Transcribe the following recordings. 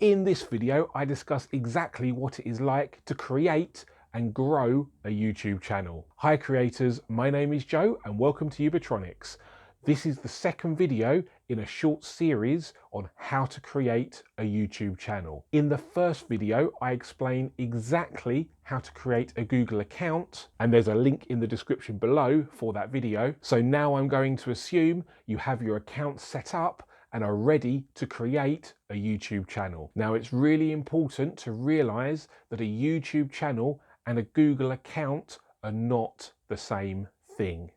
In this video, I discuss exactly what it is like to create and grow a YouTube channel. Hi creators, my name is Joe and welcome to Ubitronics. This is the second video in a short series on how to create a YouTube channel. In the first video, I explain exactly how to create a Google account, and there's a link in the description below for that video. So now I'm going to assume you have your account set up and are ready to create a YouTube channel. Now it's really important to realize that a YouTube channel and a Google account are not the same thing.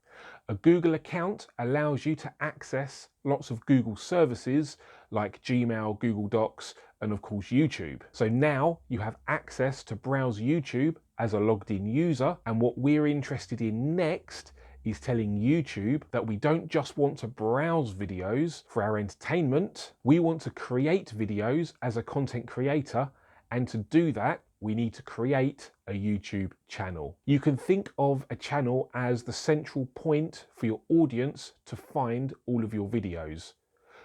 A Google account allows you to access lots of Google services like Gmail, Google Docs, and of course YouTube. So now you have access to browse YouTube as a logged in user, and what we're interested in next is telling YouTube that we don't just want to browse videos for our entertainment, we want to create videos as a content creator, and to do that we need to create a YouTube channel. You can think of a channel as the central point for your audience to find all of your videos.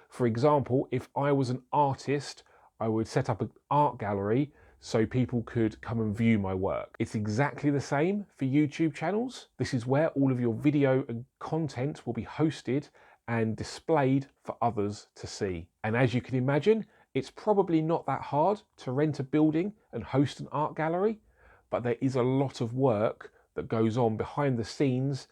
For example, if I was an artist, I would set up an art gallery so people could come and view my work. It's exactly the same for YouTube channels. This is where all of your video and content will be hosted and displayed for others to see. And as you can imagine, it's probably not that hard to rent a building and host an art gallery, but there is a lot of work that goes on behind the scenes,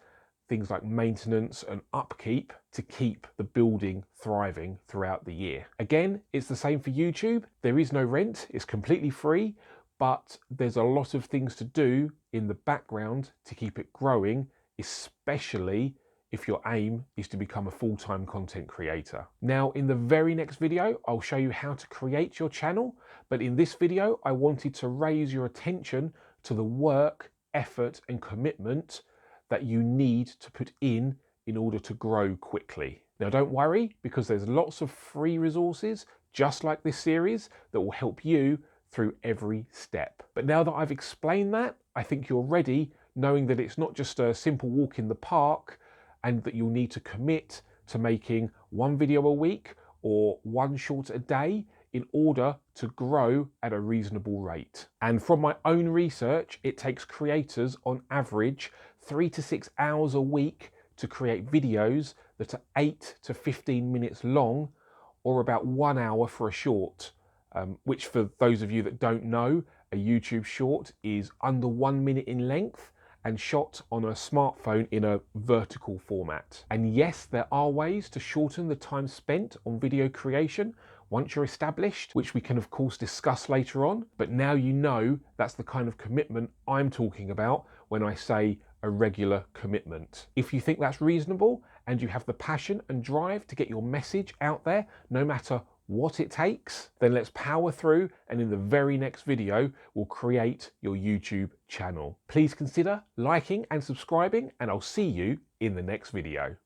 things like maintenance and upkeep, to keep the building thriving throughout the year. Again, it's the same for YouTube. There is no rent, it's completely free, but there's a lot of things to do in the background to keep it growing, especially if your aim is to become a full-time content creator. Now, in the very next video, I'll show you how to create your channel, but in this video, I wanted to raise your attention to the work, effort, and commitment that you need to put in order to grow quickly. Now, don't worry, because there's lots of free resources, just like this series, that will help you through every step. But now that I've explained that, I think you're ready, knowing that it's not just a simple walk in the park, and that you'll need to commit to making one video a week or one short a day in order to grow at a reasonable rate. And from my own research, it takes creators on average 3 to 6 hours a week to create videos that are 8 to 15 minutes long, or about 1 hour for a short, which for those of you that don't know, a YouTube short is under 1 minute in length and shot on a smartphone in a vertical format. And yes, there are ways to shorten the time spent on video creation once you're established, which we can of course discuss later on, but now you know that's the kind of commitment I'm talking about when I say a regular commitment. If you think that's reasonable and you have the passion and drive to get your message out there, no matter what it takes, then let's power through, and in the very next video, we'll create your YouTube channel. Please consider liking and subscribing, and I'll see you in the next video.